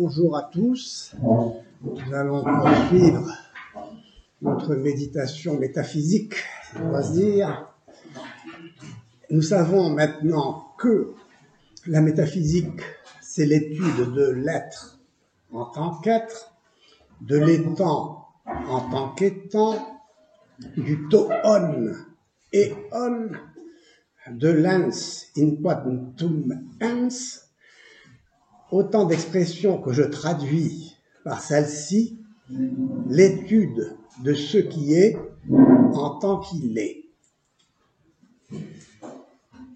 Bonjour à tous. Nous allons poursuivre notre méditation métaphysique, on va se dire. Nous savons maintenant que la métaphysique, c'est l'étude de l'être en tant qu'être, de l'étant en tant qu'étant, du toon et on, de l'ens in quantum ens, autant d'expressions que je traduis par celle-ci, l'étude de ce qui est en tant qu'il est.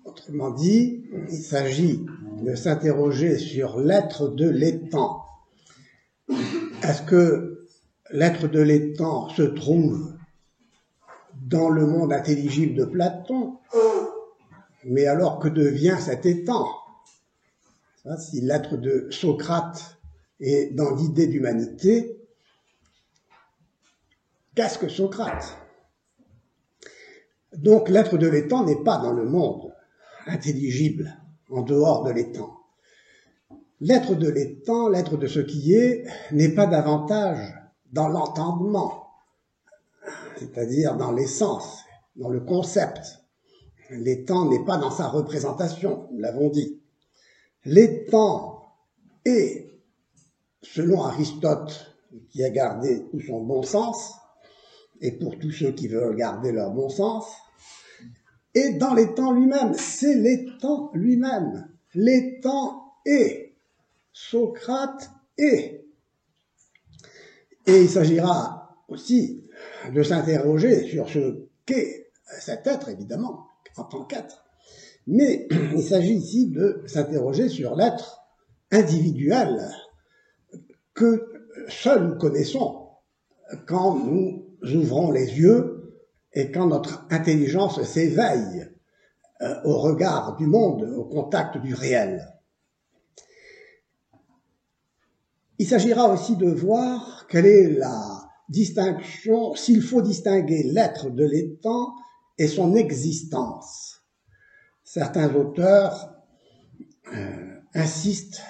Autrement dit, il s'agit de s'interroger sur l'être de l'étant. Est-ce que l'être de l'étant se trouve dans le monde intelligible de Platon? Mais alors que devient cet étant? Si l'être de Socrate est dans l'idée d'humanité, qu'est-ce que Socrate? Donc l'être de l'étant n'est pas dans le monde intelligible, en dehors de l'étant. L'être de l'étant, l'être de ce qui est, n'est pas davantage dans l'entendement, c'est-à-dire dans l'essence, dans le concept. L'étant n'est pas dans sa représentation, nous l'avons dit. L'étant est, selon Aristote, qui a gardé tout son bon sens, et pour tous ceux qui veulent garder leur bon sens, et dans l'étant lui-même, c'est l'étant lui-même. L'étant est. Socrate est. Et il s'agira aussi de s'interroger sur ce qu'est cet être, évidemment, en tant qu'être. Mais il s'agit ici de s'interroger sur l'être individuel que seuls nous connaissons quand nous ouvrons les yeux et quand notre intelligence s'éveille au regard du monde, au contact du réel. Il s'agira aussi de voir quelle est la distinction, s'il faut distinguer l'être de l'étant et son existence. Certains auteurs insistent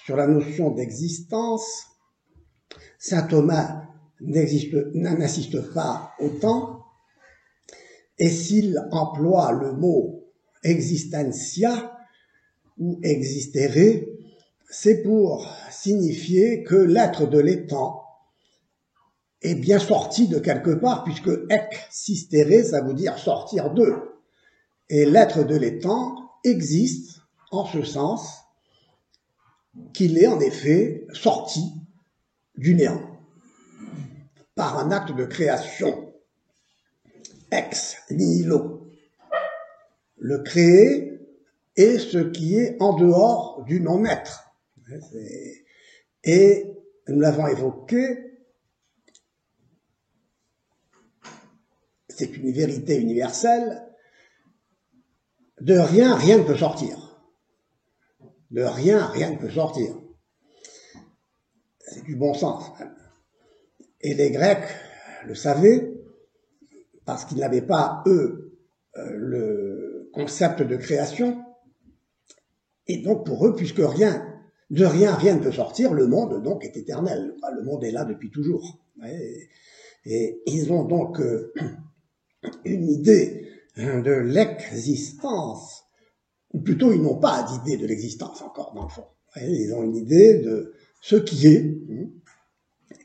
sur la notion d'existence. Saint Thomas n'insiste pas autant, et s'il emploie le mot existentia ou existere, c'est pour signifier que l'être de l'étant est bien sorti de quelque part, puisque existere, ça veut dire sortir d'eux. Et l'être de l'étant existe en ce sens qu'il est en effet sorti du néant par un acte de création, ex nihilo. Le créé est ce qui est en dehors du non-être. Et nous l'avons évoqué, c'est une vérité universelle, de rien, rien ne peut sortir. De rien, rien ne peut sortir. C'est du bon sens. Et les Grecs le savaient, parce qu'ils n'avaient pas, eux, le concept de création. Et donc, pour eux, puisque de rien, rien ne peut sortir, le monde, donc, est éternel. Le monde est là depuis toujours. Et ils ont donc une idée de l'existence, ou plutôt, ils n'ont pas d'idée de l'existence encore, dans le fond. Ils ont une idée de ce qui est,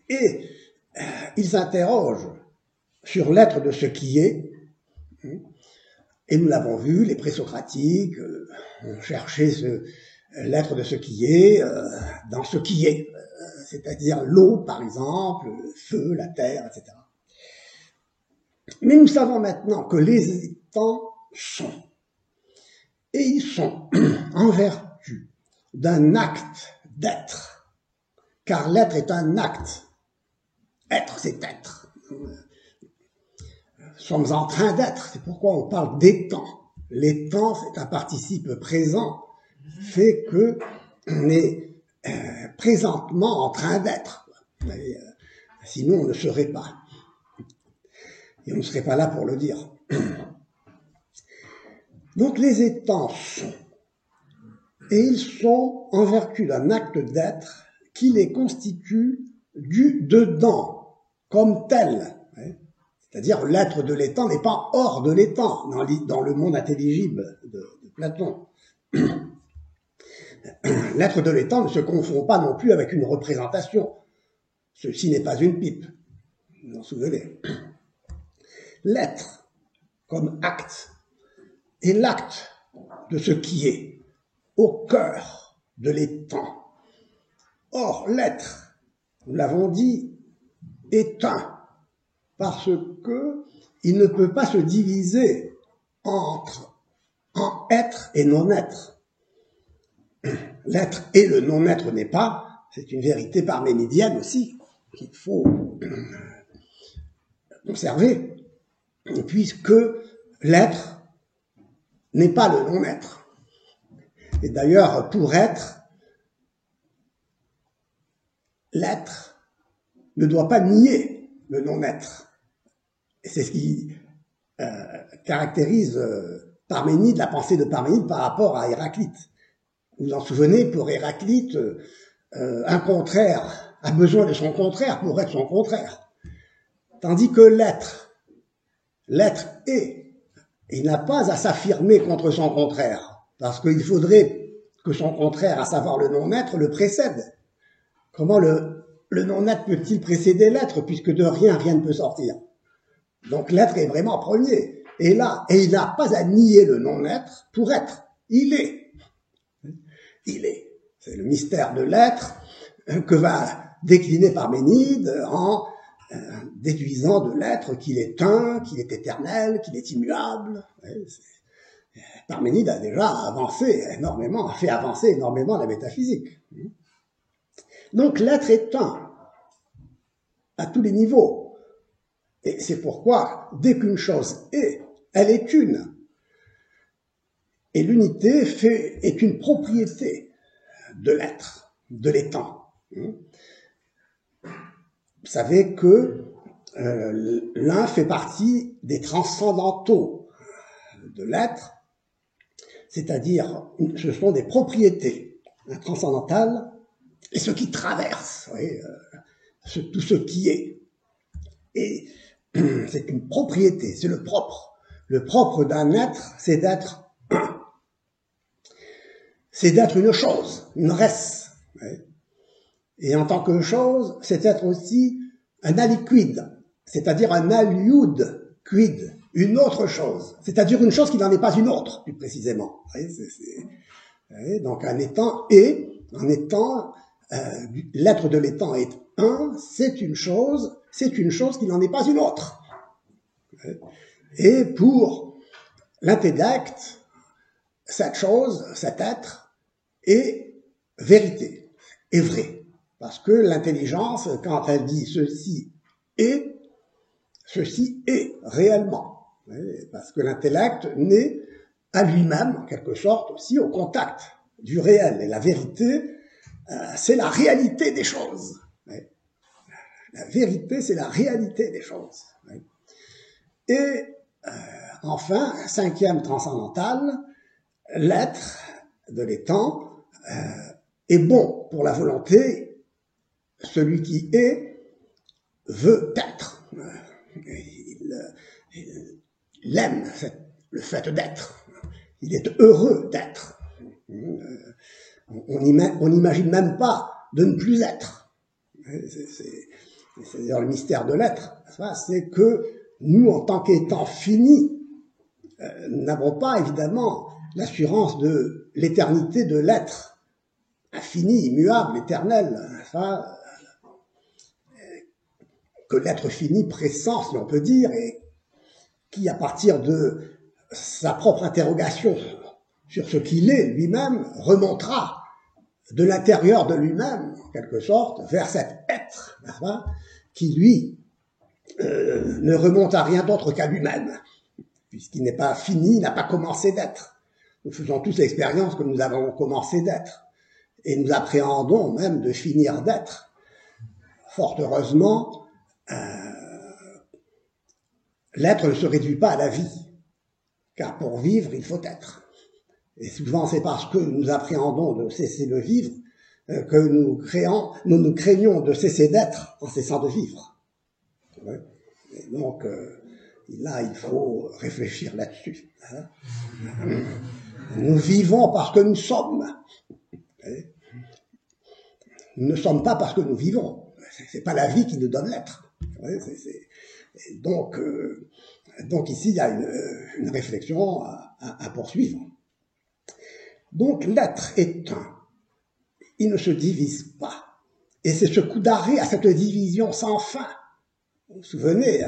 et ils s'interrogent sur l'être de ce qui est, et nous l'avons vu, les présocratiques ont cherché l'être de ce qui est dans ce qui est, c'est-à-dire l'eau, par exemple, le feu, la terre, etc. Mais nous savons maintenant que les étangs sont, et ils sont en vertu d'un acte d'être, car l'être est un acte. Être, c'est être. Nous sommes en train d'être, c'est pourquoi on parle d'étant. L'étant, c'est un participe présent, fait que on est présentement en train d'être. Sinon, on ne serait pas. Et on ne serait pas là pour le dire. Donc les étangs sont, et ils sont en vertu d'un acte d'être qui les constitue du dedans, comme tel. C'est-à-dire l'être de l'étang n'est pas hors de l'étang, dans le monde intelligible de Platon. L'être de l'étang ne se confond pas non plus avec une représentation. Ceci n'est pas une pipe, vous en souvenez. L'être, comme acte, est l'acte de ce qui est, au cœur de l'étang. Or, l'être, nous l'avons dit, est un, parce que il ne peut pas se diviser en être et non-être. L'être et le non-être n'est pas, c'est une vérité parménidienne aussi, qu'il faut observer, puisque l'être n'est pas le non-être. Et d'ailleurs, pour être, l'être ne doit pas nier le non-être. Et c'est ce qui caractérise Parménide, la pensée de Parménide par rapport à Héraclite. Vous vous en souvenez, pour Héraclite, un contraire a besoin de son contraire pour être son contraire. Tandis que l'être est, il n'a pas à s'affirmer contre son contraire, parce qu'il faudrait que son contraire, à savoir le non-être, le précède. Comment le non-être peut-il précéder l'être, puisque de rien ne peut sortir? Donc l'être est vraiment premier. Et là, il n'a pas à nier le non-être pour être. Il est. Il est. C'est le mystère de l'être que va décliner Parménide en déduisant de l'être qu'il est un, qu'il est éternel, qu'il est immuable. Parménide a déjà avancé énormément, a fait avancer énormément la métaphysique. Donc l'être est un, à tous les niveaux. Et c'est pourquoi, dès qu'une chose est, elle est une. Et l'unité est une propriété de l'être, de l'étant. Vous savez que l'un fait partie des transcendantaux de l'être, c'est-à-dire ce sont des propriétés transcendantales et ce qui traverse, tout ce qui est. Et c'est une propriété, c'est le propre. Le propre d'un être, c'est d'être un. C'est d'être une chose, une res. Et en tant que chose, c'est être aussi un aliquid, c'est-à-dire un aliud quid, une autre chose, c'est-à-dire une chose qui n'en est pas une autre, plus précisément. Donc un étant est, l'être de l'étant est un, c'est une chose qui n'en est pas une autre. Et pour l'intellect, cette chose, cet être, est vérité, est vrai. Parce que l'intelligence, quand elle dit ceci est réellement. Parce que l'intellect naît à lui-même, en quelque sorte, aussi au contact du réel. Et la vérité, c'est la réalité des choses. La vérité, c'est la réalité des choses. Et enfin, cinquième transcendantal, l'être de l'étant est bon pour la volonté. Celui qui est veut être. Il aime le fait d'être. Il est heureux d'être. On n'imagine même pas de ne plus être. C'est-à-dire le mystère de l'être, c'est que nous, en tant qu'étant finis, n'avons pas évidemment l'assurance de l'éternité de l'être, infini, immuable, éternel, que l'être fini pressent, si on peut dire, et qui, à partir de sa propre interrogation sur ce qu'il est lui-même, remontera de l'intérieur de lui-même, en quelque sorte, vers cet être, qui, lui, ne remonte à rien d'autre qu'à lui-même, puisqu'il n'est pas fini, il n'a pas commencé d'être. Nous faisons tous l'expérience que nous avons commencé d'être, et nous appréhendons même de finir d'être. Fort heureusement, l'être ne se réduit pas à la vie, car pour vivre, il faut être. Et souvent, c'est parce que nous appréhendons de cesser de vivre que nous craignons de cesser d'être en cessant de vivre. Ouais. Et donc, là, il faut réfléchir là-dessus. Hein. Nous vivons parce que nous sommes. Nous ne sommes pas parce que nous vivons. C'est pas la vie qui nous donne l'être. Ouais, donc ici, il y a une réflexion à poursuivre. Donc, l'être est un. Il ne se divise pas. Et c'est ce coup d'arrêt à cette division sans fin. Vous vous souvenez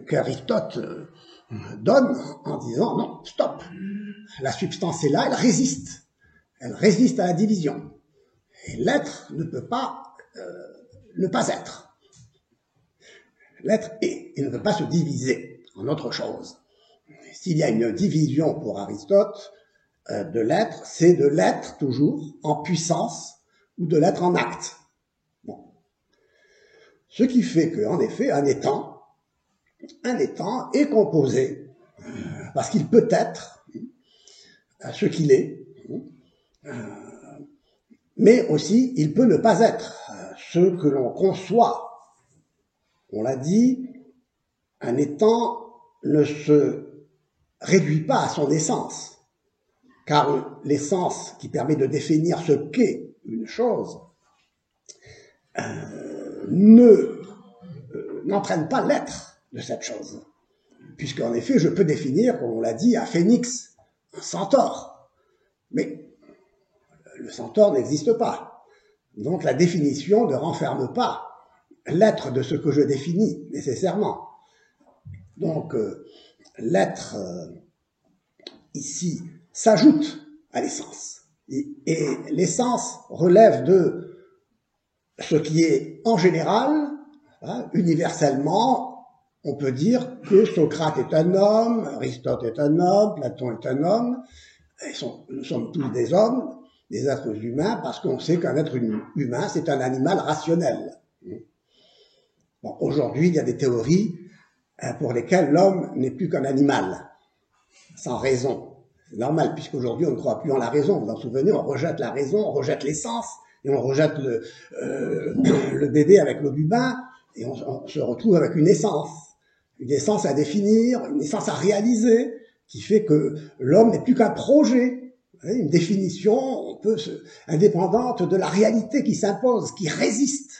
qu'Aristote donne en disant non, stop. La substance est là, elle résiste. Elle résiste à la division. Et l'être ne peut pas ne pas être. L'être est, il ne peut pas se diviser en autre chose. S'il y a une division pour Aristote de l'être, c'est de l'être toujours en puissance ou de l'être en acte. Bon. Ce qui fait qu'en effet, un étant est composé parce qu'il peut être ce qu'il est, mais aussi il peut ne pas être ce que l'on conçoit. On l'a dit, un étant ne se réduit pas à son essence, car l'essence qui permet de définir ce qu'est une chose n'entraîne pas l'être de cette chose. Puisqu'en effet, je peux définir, comme on l'a dit, un phénix, un centaure. Mais le centaure n'existe pas. Donc la définition ne renferme pas l'être de ce que je définis, nécessairement. Donc l'être, ici, s'ajoute à l'essence. Et l'essence relève de ce qui est en général, hein, universellement, on peut dire que Socrate est un homme, Aristote est un homme, Platon est un homme, nous sommes tous des hommes, des êtres humains, parce qu'on sait qu'un être humain, c'est un animal rationnel. Bon, aujourd'hui, il y a des théories pour lesquelles l'homme n'est plus qu'un animal, sans raison. C'est normal, puisqu'aujourd'hui, on ne croit plus en la raison. Vous vous en souvenez, on rejette la raison, on rejette l'essence, et on rejette le bébé avec l'eau du bain, et on se retrouve avec une essence à définir, une essence à réaliser, qui fait que l'homme n'est plus qu'un projet, une définition indépendante de la réalité qui s'impose, qui résiste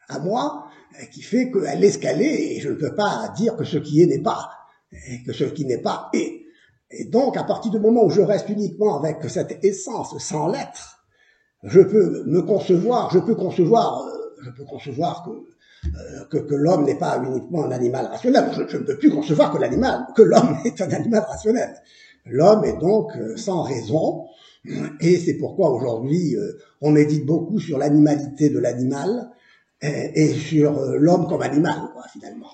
à moi, qui fait qu'elle est ce qu'elle est, et je ne peux pas dire que ce qui est n'est pas, et que ce qui n'est pas est. Et donc, à partir du moment où je reste uniquement avec cette essence sans l'être, je peux concevoir que l'homme n'est pas uniquement un animal rationnel. Je ne peux plus concevoir que l'homme est un animal rationnel. L'homme est donc sans raison, et c'est pourquoi aujourd'hui on médite beaucoup sur l'animalité de l'animal et sur l'homme comme animal, quoi, finalement.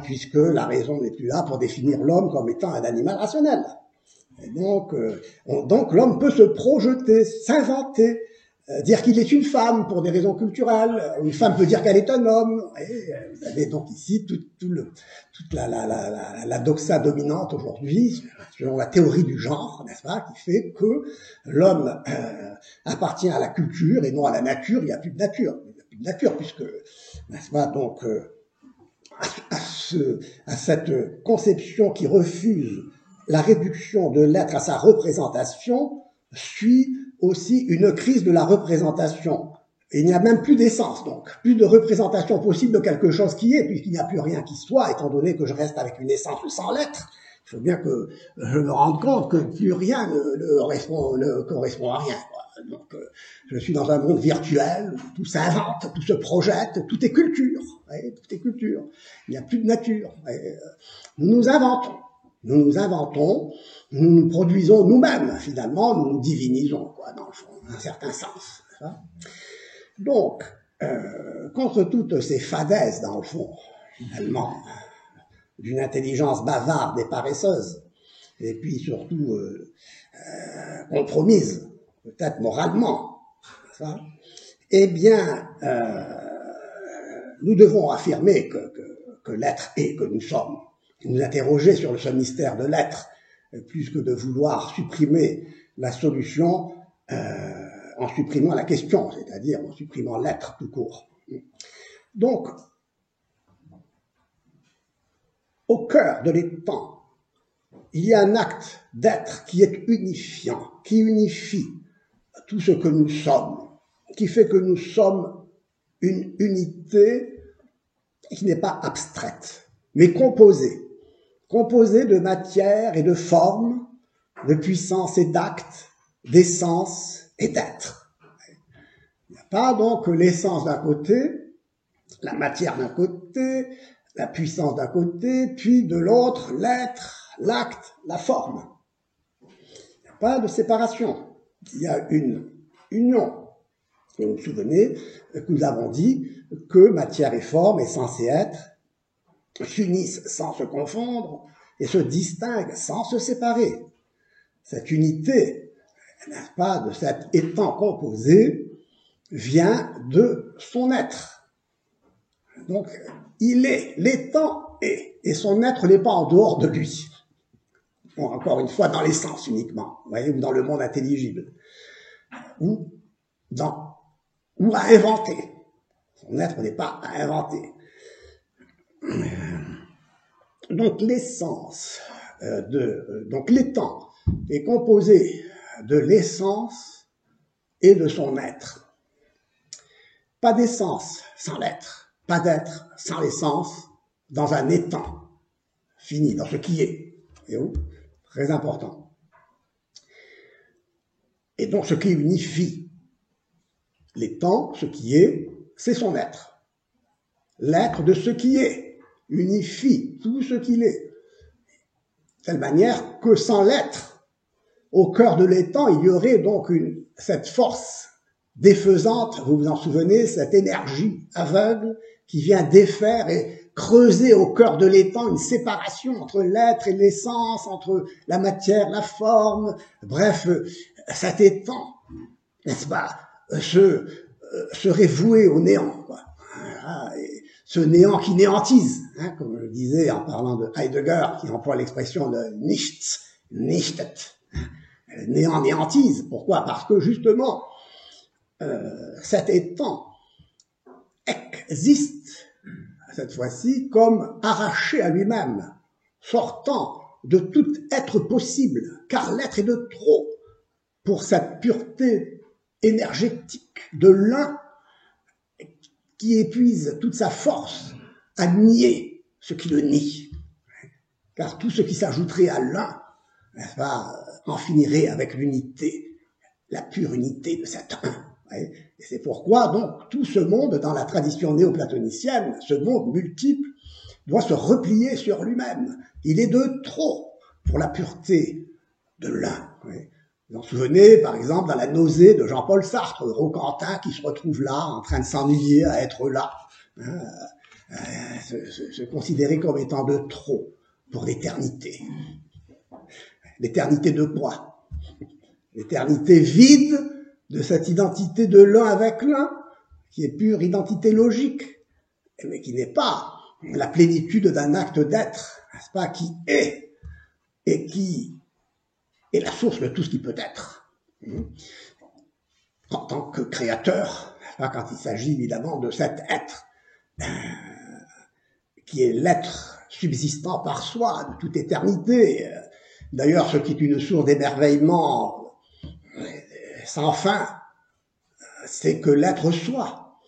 Puisque la raison n'est plus là pour définir l'homme comme étant un animal rationnel. Et donc l'homme peut se projeter, s'inventer, dire qu'il est une femme pour des raisons culturelles. Une femme peut dire qu'elle est un homme. Et vous avez donc ici toute la doxa dominante aujourd'hui, selon la théorie du genre, n'est-ce pas, qui fait que l'homme appartient à la culture et non à la nature. Il n'y a plus de nature. Il n'y a plus de nature puisque, n'est-ce pas, donc à cette conception qui refuse la réduction de l'être à sa représentation suit aussi une crise de la représentation. Et il n'y a même plus d'essence, donc plus de représentation possible de quelque chose qui est, puisqu'il n'y a plus rien qui soit, étant donné que je reste avec une essence sans l'être. Il faut bien que je me rende compte que plus rien ne correspond à rien, quoi. Donc, je suis dans un monde virtuel, où tout s'invente, tout se projette, tout est culture. Ouais, tout est culture. Il n'y a plus de nature. Nous nous inventons. Nous nous produisons nous-mêmes, finalement, nous nous divinisons, quoi, dans le fond, dans un certain sens. Donc, contre toutes ces fadaises, dans le fond, finalement, d'une intelligence bavarde et paresseuse, et puis surtout compromise, peut-être moralement, eh bien, nous devons affirmer que l'être est, que nous sommes, nous interroger sur ce mystère de l'être, plus que de vouloir supprimer la solution en supprimant la question, c'est-à-dire en supprimant l'être tout court. Donc, au cœur de l'étant, il y a un acte d'être qui est unifiant, qui unifie tout ce que nous sommes, qui fait que nous sommes une unité qui n'est pas abstraite, mais composée de matière et de forme, de puissance et d'acte, d'essence et d'être. Il n'y a pas donc l'essence d'un côté, la matière d'un côté, la puissance d'un côté, puis de l'autre, l'être, l'acte, la forme. Il n'y a pas de séparation. Il y a une union. Et vous vous souvenez que nous avons dit que matière et forme, essence et être, s'unissent sans se confondre et se distinguent sans se séparer. Cette unité, n'est-ce pas, de cet étant composé, vient de son être. Donc, il est, l'étant est, et son être n'est pas en dehors de lui. Bon, encore une fois, dans l'essence uniquement, vous voyez, ou dans le monde intelligible, ou à inventer. Son être n'est pas à inventer. Donc l'essence donc l'étant est composé de l'essence et de son être. Pas d'essence sans l'être, pas d'être sans l'essence dans un étant fini, dans ce qui est. Et où très important. Et donc ce qui unifie l'étant, ce qui est, c'est son être. L'être de ce qui est unifie tout ce qu'il est. De telle manière que sans l'être, au cœur de l'étant, il y aurait donc cette force défaisante, vous vous en souvenez, cette énergie aveugle qui vient défaire et creuser au cœur de l'étant une séparation entre l'être et l'essence, entre la matière, la forme, bref, cet étant, n'est-ce pas, serait voué au néant, quoi. Et ce néant qui néantise, comme je le disais en parlant de Heidegger, qui emploie l'expression de nichts, nichtet. Le néant néantise. Pourquoi? Parce que justement, cet étant existe, cette fois-ci, comme arraché à lui-même, sortant de tout être possible, car l'être est de trop pour cette pureté énergétique de l'un qui épuise toute sa force à nier ce qui le nie. Car tout ce qui s'ajouterait à l'un, n'est-ce pas, en finirait avec l'unité, la pure unité de cet un. Et c'est pourquoi, donc, tout ce monde, dans la tradition néoplatonicienne, ce monde multiple, doit se replier sur lui-même. Il est de trop pour la pureté de l'un. Vous vous en souvenez, par exemple, dans la nausée de Jean-Paul Sartre, le Roquentin qui se retrouve là, en train de s'ennuyer à être là, se considérer comme étant de trop pour l'éternité. L'éternité de quoi? L'éternité vide de cette identité de l'un avec l'un, qui est pure identité logique, mais qui n'est pas la plénitude d'un acte d'être, n'est-ce pas, qui est, et qui est la source de tout ce qui peut être. En tant que créateur, quand il s'agit évidemment de cet être, qui est l'être subsistant par soi, de toute éternité. D'ailleurs, ce qui est une source d'émerveillement sans fin, c'est que l'être soit.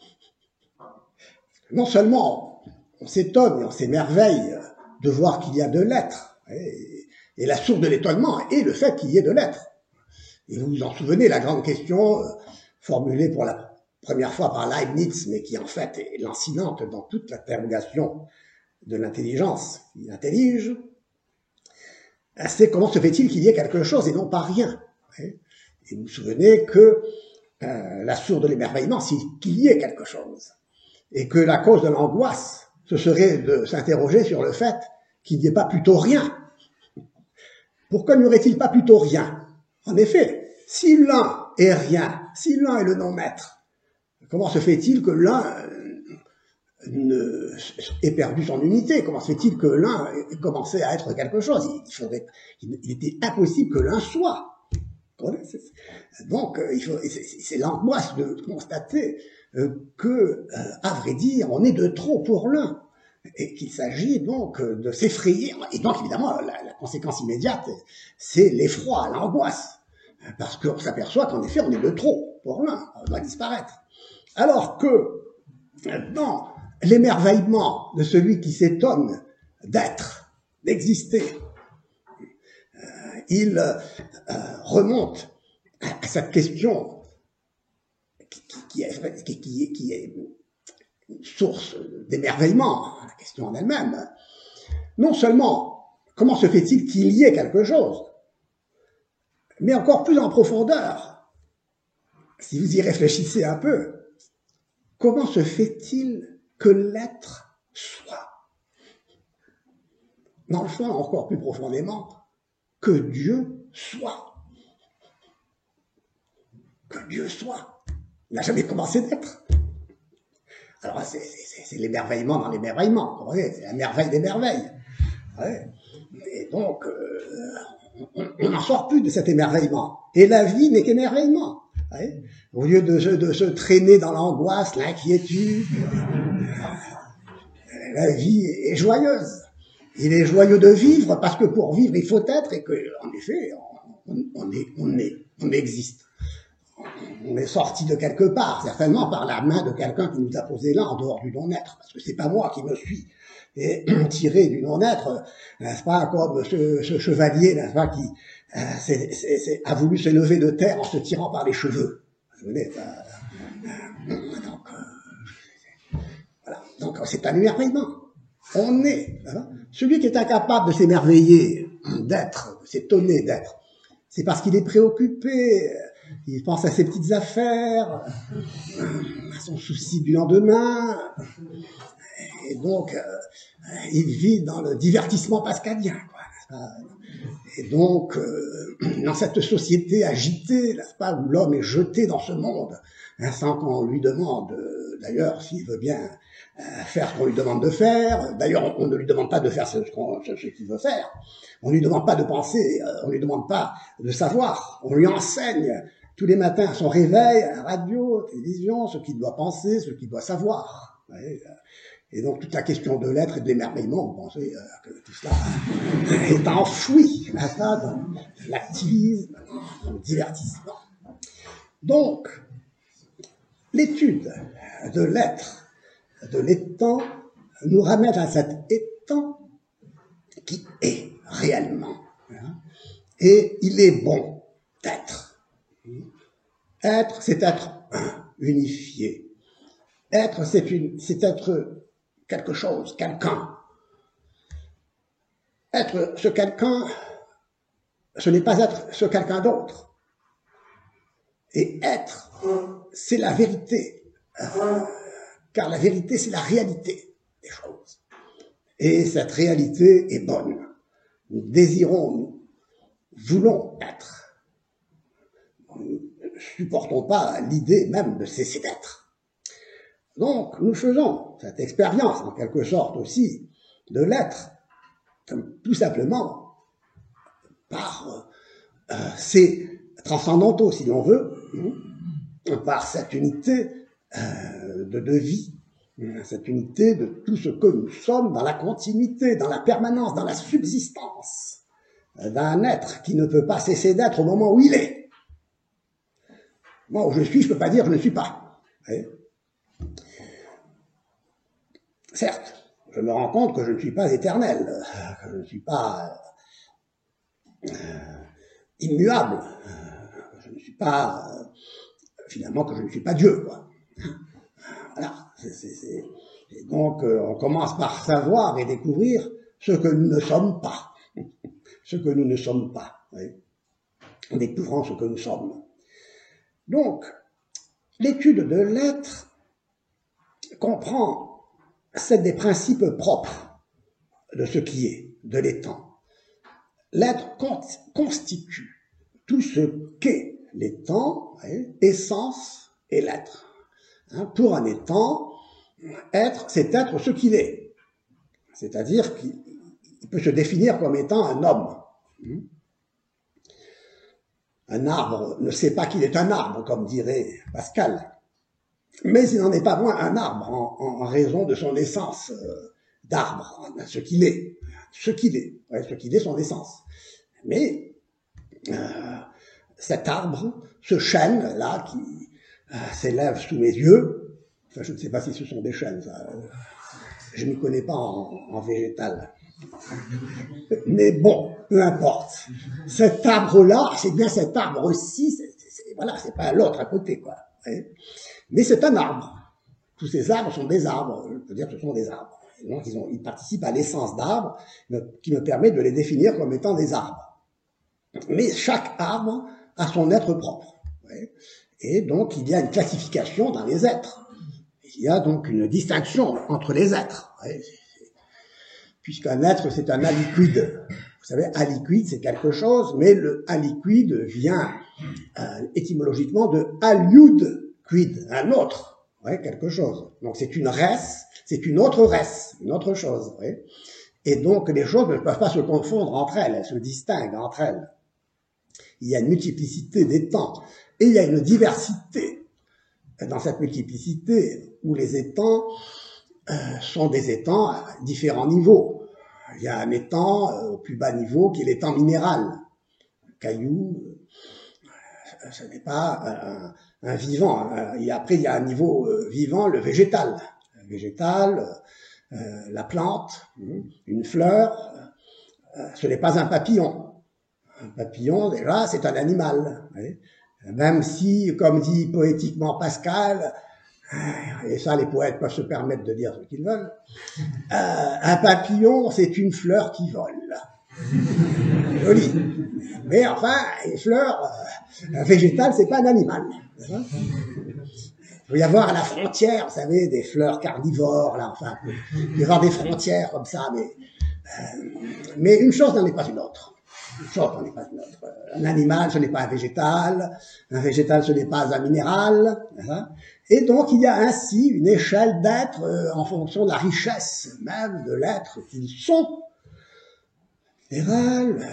Non seulement on s'étonne et on s'émerveille de voir qu'il y a de l'être, et la source de l'étonnement est le fait qu'il y ait de l'être. Et vous vous en souvenez, la grande question formulée pour la première fois par Leibniz, mais qui en fait est lancinante dans toute l'interrogation de l'intelligence qui intellige, c'est comment se fait-il qu'il y ait quelque chose et non pas rien. Et vous vous souvenez que la source de l'émerveillement, c'est qu'il y ait quelque chose. Et que la cause de l'angoisse, ce serait de s'interroger sur le fait qu'il n'y ait pas plutôt rien. Pourquoi n'y aurait-il pas plutôt rien? En effet, si l'un est rien, si l'un est le non-être, comment se fait-il que l'un ait perdu son unité? Comment se fait-il que l'un ait commencé à être quelque chose? Il était impossible que l'un soit. Donc, c'est l'angoisse de constater que, à vrai dire, on est de trop pour l'un, et qu'il s'agit donc de s'effrayer. Et donc, évidemment, la conséquence immédiate, c'est l'effroi, l'angoisse, parce qu'on s'aperçoit qu'en effet, on est de trop pour l'un, on doit disparaître. Alors que, dans l'émerveillement de celui qui s'étonne d'être, d'exister, il remonte à cette question qui est une source d'émerveillement, la question en elle-même. Non seulement, comment se fait-il qu'il y ait quelque chose, mais encore plus en profondeur, si vous y réfléchissez un peu, comment se fait-il que l'être soit? Dans le fond, encore plus profondément, que Dieu soit. Que Dieu soit. Il n'a jamais commencé d'être. Alors, c'est l'émerveillement dans l'émerveillement. Vous voyez, c'est la merveille des merveilles. Ouais. Et donc, on n'en sort plus de cet émerveillement. Et la vie n'est qu'émerveillement. Ouais. Au lieu de se traîner dans l'angoisse, l'inquiétude, la vie est joyeuse. Il est joyeux de vivre parce que pour vivre, il faut être et que, en effet, on existe. On est sorti de quelque part, certainement par la main de quelqu'un qui nous a posé là en dehors du non-être, parce que c'est pas moi qui me suis tiré du non-être, n'est-ce pas, comme ce chevalier, n'est-ce pas, qui a voulu se lever de terre en se tirant par les cheveux. Vous voyez, voilà. Donc c'est un émerveillement. On est, hein, celui qui est incapable de s'émerveiller d'être, de s'étonner d'être, c'est parce qu'il est préoccupé, il pense à ses petites affaires, à son souci du lendemain, et donc il vit dans le divertissement pascalien, quoi. Et donc, dans cette société agitée, n'est-ce pas, où l'homme est jeté dans ce monde, hein, sans qu'on lui demande, d'ailleurs, s'il veut bien faire ce qu'on lui demande de faire. D'ailleurs, on ne lui demande pas de faire ce qu'il veut faire. On ne lui demande pas de penser, on ne lui demande pas de savoir. On lui enseigne tous les matins à son réveil, à la radio, à la télévision, ce qu'il doit penser, ce qu'il doit savoir. Et donc, toute la question de l'être et de l'émerveillement, vous pensez que tout cela est enfoui, là, dans l'activisme, dans le divertissement. Donc, l'étude de l'être, de l'étant, nous ramène à cet étant qui est réellement. Et il est bon d'être. Être, c'est être unifié. Être, c'est être quelque chose, quelqu'un. Être ce quelqu'un, ce n'est pas être ce quelqu'un d'autre. Et être, c'est la vérité. Car la vérité, c'est la réalité des choses. Et cette réalité est bonne. Nous désirons, nous voulons être. Nous ne supportons pas l'idée même de cesser d'être. Donc, nous faisons cette expérience, en quelque sorte aussi, de l'être, tout simplement par ces transcendantaux, si l'on veut, par cette unité de vie, cette unité de tout ce que nous sommes dans la continuité, dans la permanence, dans la subsistance d'un être qui ne peut pas cesser d'être au moment où il est. Moi, où je suis, je ne peux pas dire je ne suis pas. Certes, je me rends compte que je ne suis pas éternel, que je ne suis pas immuable, que je ne suis pas, finalement, que je ne suis pas Dieu, quoi. Voilà. Et donc, on commence par savoir et découvrir ce que nous ne sommes pas. Ce que nous ne sommes pas. Oui. En découvrant ce que nous sommes. Donc, l'étude de l'être comprend des principes propres de ce qui est, de l'étant. L'être constitue tout ce qu'est l'étant, essence et l'être. Pour un étant, être, c'est être ce qu'il est. C'est-à-dire qu'il peut se définir comme étant un homme. Un arbre ne sait pas qu'il est un arbre, comme dirait Pascal, mais il n'en est pas moins un arbre en raison de son essence d'arbre, ce qu'il est, son essence. Mais cet arbre, ce chêne là qui s'élève sous mes yeux, enfin je ne sais pas si ce sont des chênes, ça, je ne m'y connais pas en végétal. Mais bon, peu importe. Cet arbre-là, c'est bien cet arbre-ci, voilà, c'est pas l'autre à côté, quoi. Mais c'est un arbre. Tous ces arbres sont des arbres. Je peux dire que ce sont des arbres. Et donc, ils participent à l'essence d'arbres qui me permet de les définir comme étant des arbres. Mais chaque arbre a son être propre. Et donc, il y a une classification dans les êtres. Il y a donc une distinction entre les êtres. Puisqu'un être, c'est un aliquid. Vous savez, aliquid, c'est quelque chose, mais le aliquid vient étymologiquement de aliud quid, un autre, quelque chose. Donc c'est une res, c'est une autre res, une autre chose. Et donc les choses ne peuvent pas se confondre entre elles, elles se distinguent entre elles. Il y a une multiplicité des temps, et il y a une diversité dans cette multiplicité où les étangs sont des étangs à différents niveaux. Il y a un étang au plus bas niveau qui est l'étang minéral. Un caillou, ce n'est pas un vivant. Et après, il y a un niveau vivant, le végétal. Le végétal, la plante, une fleur, ce n'est pas un papillon. Un papillon, déjà, c'est un animal. Même si, comme dit poétiquement Pascal, et ça les poètes peuvent se permettre de dire ce qu'ils veulent, un papillon c'est une fleur qui vole. Joli. Mais enfin, une fleur végétale c'est pas un animal. Il peut y avoir à la frontière, vous savez, des fleurs carnivores, là, enfin, il peut y avoir des frontières comme ça, mais une chose n'en est pas une autre. Une chose n'en est pas une autre. Un animal, ce n'est pas un végétal ce n'est pas un minéral. Et donc, il y a ainsi une échelle d'êtres en fonction de la richesse même de l'être qu'ils sont. Minéral,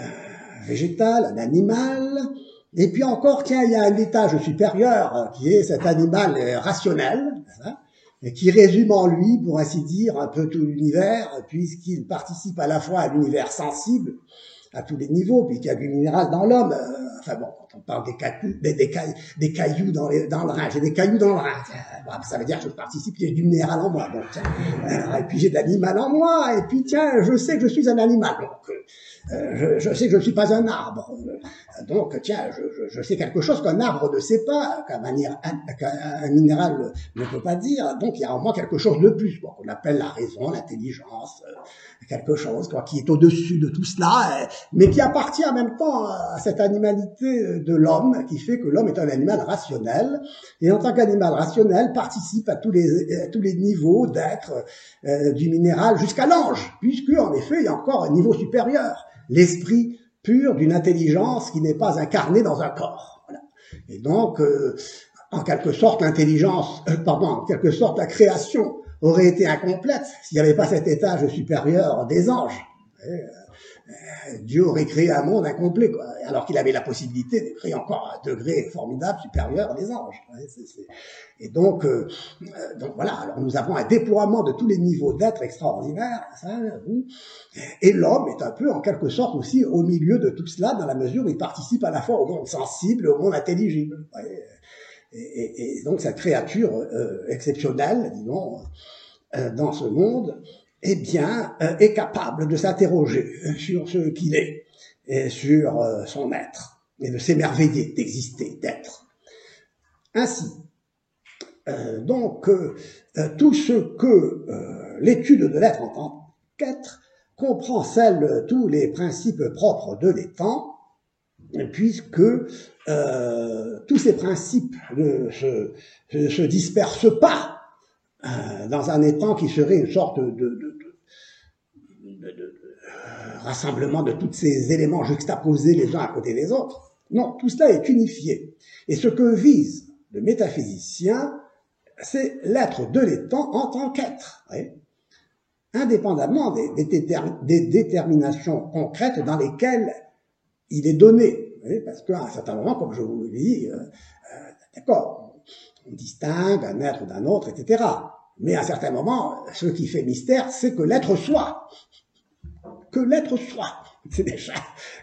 végétal, un animal. Et puis encore, tiens, il y a un étage supérieur qui est cet animal rationnel, et qui résume en lui, pour ainsi dire, un peu tout l'univers, puisqu'il participe à la fois à l'univers sensible, à tous les niveaux, puisqu'il y a du minéral dans l'homme. Enfin bon, quand on parle des cailloux dans le rein, j'ai des cailloux dans le rein. Ça veut dire que je participe, il y a du minéral en moi. Donc, tiens, et puis j'ai de l'animal en moi, et puis tiens, je sais que je suis un animal. Donc, je sais que je ne suis pas un arbre. Donc, tiens, je sais quelque chose qu'un arbre ne sait pas, qu'un minéral ne peut pas dire. Donc, il y a en moi quelque chose de plus, quoi, qu'on appelle la raison, l'intelligence, quelque chose quoi, qui est au-dessus de tout cela, mais qui appartient en même temps à cette animalité de l'homme, qui fait que l'homme est un animal rationnel, et en tant qu'animal rationnel, participe à tous les niveaux d'être du minéral jusqu'à l'ange, puisque en effet, il y a encore un niveau supérieur, l'esprit pur d'une intelligence qui n'est pas incarnée dans un corps. Voilà. Et donc, en quelque sorte, en quelque sorte, la création aurait été incomplète s'il n'y avait pas cet étage supérieur des anges. Dieu aurait créé un monde incomplet, quoi, alors qu'il avait la possibilité de créer encore un degré formidable supérieur des anges. Et donc voilà, alors nous avons un déploiement de tous les niveaux d'être extraordinaire, et l'homme est un peu en quelque sorte aussi au milieu de tout cela, dans la mesure où il participe à la fois au monde sensible et au monde intelligible. Et donc cette créature exceptionnelle, disons, dans ce monde, eh bien, est capable de s'interroger sur ce qu'il est et sur son être, et de s'émerveiller, d'exister, d'être. Ainsi, tout ce que l'étude de l'être en tant qu'être comprend tous les principes propres de l'étant, puisque tous ces principes ne se dispersent pas dans un étang qui serait une sorte de rassemblement de tous ces éléments juxtaposés les uns à côté des autres. Non, tout cela est unifié. Et ce que vise le métaphysicien, c'est l'être de l'étang en tant qu'être, indépendamment des déterminations concrètes dans lesquelles il est donné voyez, parce qu'à un certain moment, comme je vous l'ai dit, d'accord, on distingue un être d'un autre, etc. Mais à un certain moment, ce qui fait mystère, c'est que l'être soit. Que l'être soit. C'est déjà...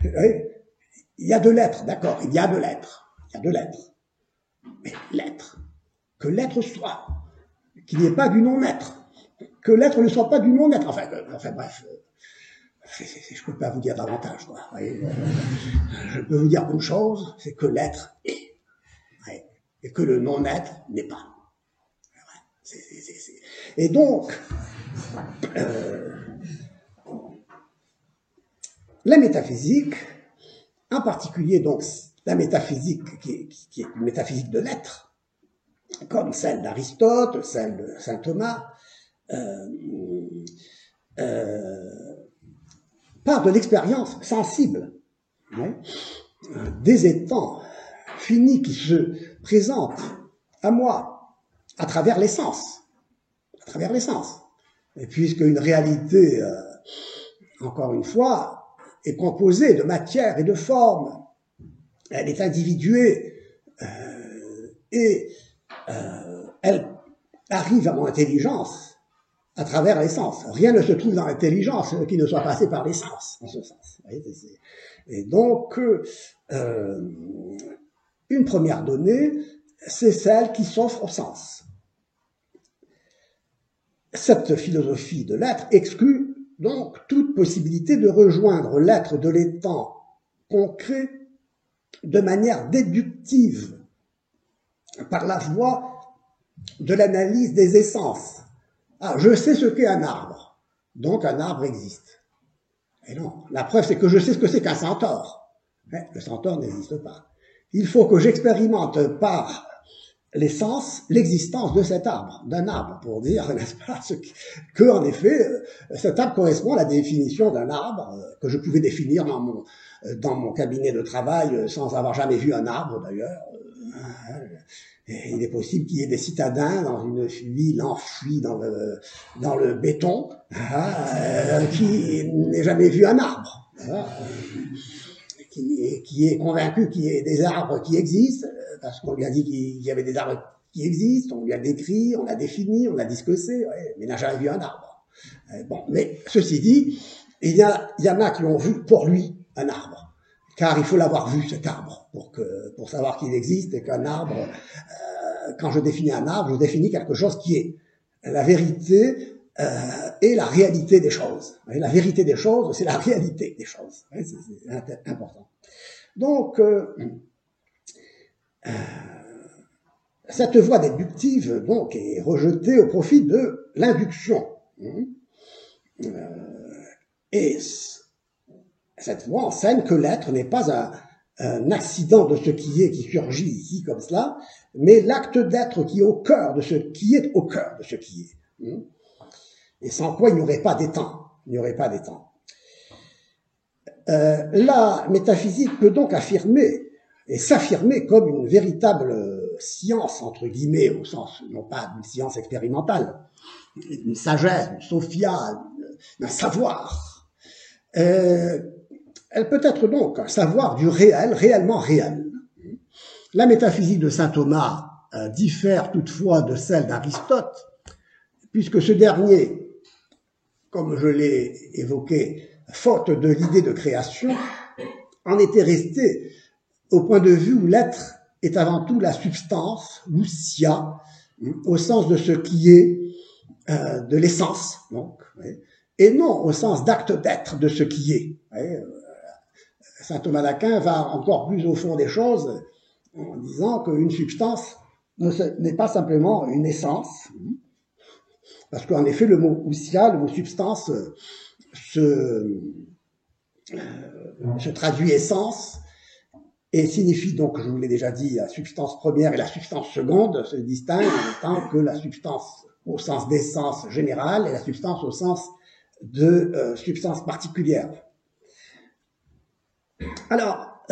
Oui, il y a de l'être, d'accord, il y a de l'être. Il y a de l'être. Mais l'être. Que l'être soit. Qu'il n'y ait pas du non-être. Que l'être ne soit pas du non-être. Enfin bref... je peux pas vous dire davantage, quoi. Je peux vous dire une chose, c'est que l'être est. Et que le non-être n'est pas. Et donc, la métaphysique, en particulier donc la métaphysique qui est une métaphysique de l'être, comme celle d'Aristote, celle de saint Thomas, part de l'expérience sensible, des étangs finis qui se présentent à moi à travers les sens. À travers les sens. Et puisque une réalité, encore une fois, est composée de matière et de forme, elle est individuée et elle arrive à mon intelligence à travers les sens. Rien ne se trouve dans l'intelligence qui ne soit passé par les sens, en ce sens. Et donc, une première donnée, c'est celle qui s'offre au sens. Cette philosophie de l'être exclut donc toute possibilité de rejoindre l'être de l'étant concret de manière déductive par la voie de l'analyse des essences. Ah, je sais ce qu'est un arbre, donc un arbre existe. Et non, la preuve c'est que je sais ce que c'est qu'un centaure. Mais le centaure n'existe pas. Il faut que j'expérimente par les sens l'existence de cet arbre, d'un arbre, pour dire, n'est-ce pas, que en effet, cet arbre correspond à la définition d'un arbre que je pouvais définir dans mon cabinet de travail sans avoir jamais vu un arbre d'ailleurs. Et il est possible qu'il y ait des citadins dans une ville enfouie dans le béton qui n'aient jamais vu un arbre. Qui est convaincu qu'il y ait des arbres qui existent, parce qu'on lui a dit qu'il y avait des arbres qui existent, on lui a décrit, on l'a défini, on a dit ce que c'est, ouais, mais il n'a jamais vu un arbre. Bon, mais ceci dit, il y en a qui ont vu pour lui un arbre, car il faut l'avoir vu cet arbre pour savoir qu'il existe et qu'un arbre, quand je définis un arbre, je définis quelque chose qui est la vérité et la réalité des choses. La vérité des choses, c'est la réalité des choses. C'est important. Donc, cette voie déductive donc, est rejetée au profit de l'induction. Et cette voie enseigne que l'être n'est pas un accident de ce qui est, qui surgit ici comme cela, mais l'acte d'être qui est au cœur de ce qui est au cœur de ce qui est. Et sans quoi il n'y aurait pas d'étang. Il n'y aurait pas d'étang. La métaphysique peut donc affirmer et s'affirmer comme une véritable science, entre guillemets, au sens, non pas d'une science expérimentale, d'une sagesse, d'une sophia, d'un savoir. Elle peut être donc un savoir du réel, réellement réel. La métaphysique de saint Thomas diffère toutefois de celle d'Aristote, puisque ce dernier, comme je l'ai évoqué, faute de l'idée de création, en était resté au point de vue où l'être est avant tout la substance, l'ousia, au sens de ce qui est de l'essence, donc, et non au sens d'acte d'être de ce qui est. Saint Thomas d'Aquin va encore plus au fond des choses en disant qu'une substance n'est pas simplement une essence, parce qu'en effet, le mot ousia, le mot substance, se traduit essence et signifie donc, je vous l'ai déjà dit, la substance première et la substance seconde se distinguent en tant que la substance au sens d'essence générale et la substance au sens de substance particulière. Alors,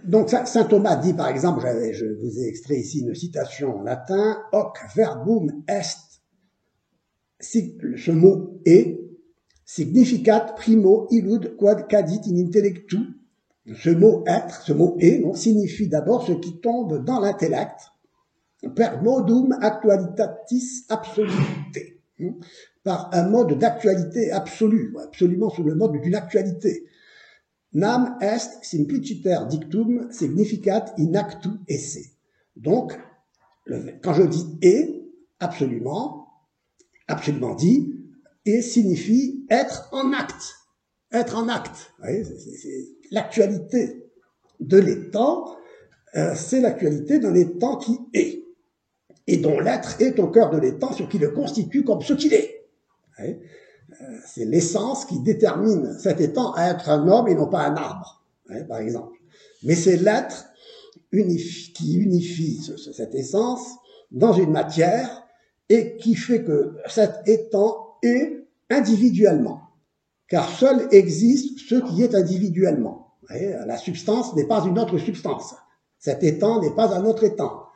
donc saint Thomas dit par exemple, je vous ai extrait ici une citation en latin, hoc verbum est ce mot est, significat primo illud quod cadit in intellectu. Ce mot être, ce mot est, donc, signifie d'abord ce qui tombe dans l'intellect, per modum actualitatis absolute, par un mode d'actualité absolue, absolument sous le mode d'une actualité. Nam est simpliciter dictum significat in actu esse. Donc, quand je dis est, absolument dit, et signifie être en acte. Être en acte. C'est l'actualité de l'étant, c'est l'actualité d'un étant qui est. Et dont l'être est au cœur de l'étant, ce qui le constitue comme ce qu'il est. C'est l'essence qui détermine cet étant à être un homme et non pas un arbre, par exemple. Mais c'est l'être qui unifie cette essence dans une matière et qui fait que cet étant est individuellement. Car seul existe ce qui est individuellement. La substance n'est pas une autre substance. Cet étant n'est pas un autre étant.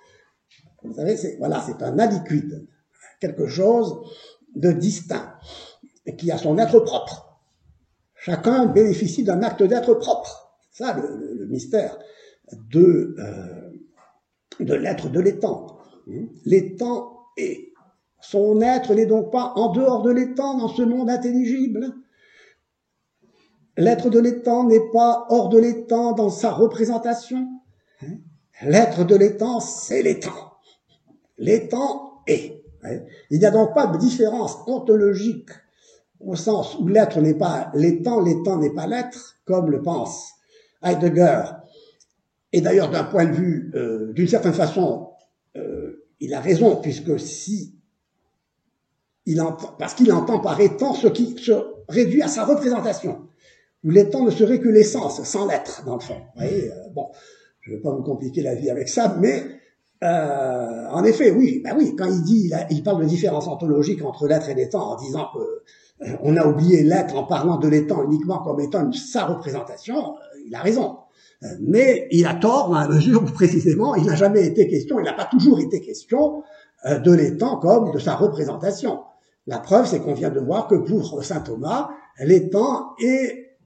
Vous savez, c'est un aliquid, quelque chose de distinct, et qui a son être propre. Chacun bénéficie d'un acte d'être propre. C'est ça le mystère de l'être de l'étang. L'étang est. Son être n'est donc pas en dehors de l'étang dans ce monde intelligible. L'être de l'étang n'est pas hors de l'étang dans sa représentation. L'être de l'étang, c'est l'étang. L'étang est. Il n'y a donc pas de différence ontologique au sens où l'être n'est pas l'étang n'est pas l'être, comme le pense Heidegger. Et d'ailleurs, d'un point de vue, d'une certaine façon, il a raison, puisque parce qu'il entend par étang ce qui se réduit à sa représentation, où l'étang ne serait que l'essence, sans l'être, dans le fond. Vous voyez, bon, je ne vais pas vous compliquer la vie avec ça, mais en effet, oui, quand il parle de différence ontologique entre l'être et l'étang, en disant que on a oublié l'être en parlant de l'étang uniquement comme étant sa représentation, il a raison. Mais il a tort dans la mesure où précisément il n'a jamais été question, il n'a pas toujours été question de l'étang comme de sa représentation. La preuve, c'est qu'on vient de voir que pour saint Thomas, l'étang est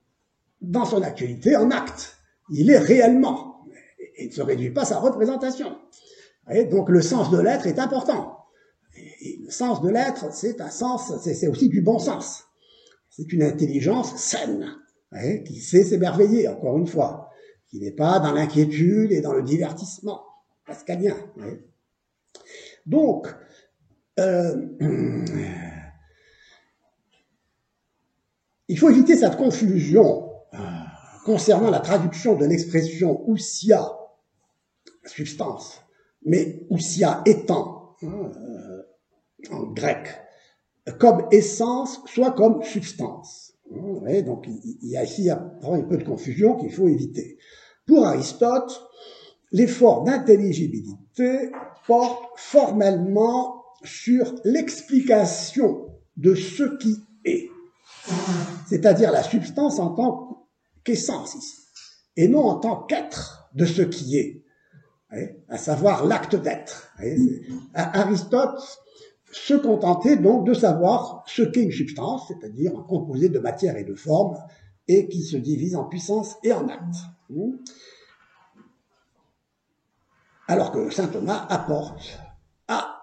dans son actualité en acte. Il est réellement. Il ne se réduit pas à sa représentation. Et donc le sens de l'être est important. Et le sens de l'être, c'est un sens, c'est aussi du bon sens. C'est une intelligence saine, qui sait s'émerveiller, encore une fois, qui n'est pas dans l'inquiétude et dans le divertissement pascalien. Donc, il faut éviter cette confusion concernant la traduction de l'expression ousia, substance, mais ousia étant, en grec, comme essence, soit comme substance. Donc il y a ici un peu de confusion qu'il faut éviter. Pour Aristote, l'effort d'intelligibilité porte formellement sur l'explication de ce qui est, c'est-à-dire la substance en tant qu'essence ici, et non en tant qu'être de ce qui est, à savoir l'acte d'être. Aristote se contentait donc de savoir ce qu'est une substance, c'est-à-dire un composé de matière et de forme, et qui se divise en puissance et en acte. Alors que saint Thomas apporte à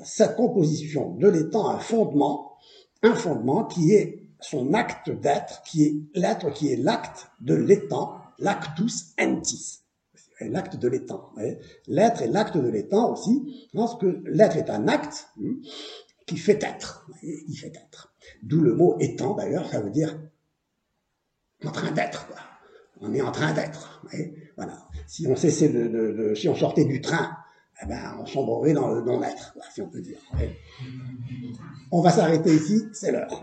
cette composition de l'étant un fondement qui est son acte d'être, qui est l'être, qui est l'acte de l'étant, l'actus entis, l'acte de l'étant. L'être est l'acte de l'étant aussi, parce que l'être est un acte qui fait être. Il fait être. D'où le mot étant, d'ailleurs, ça veut dire en train d'être, quoi. On est en train d'être. Voilà. Si on cessait si on sortait du train, eh ben, on sombrerait dans le non-être, si on peut dire. On va s'arrêter ici, c'est l'heure.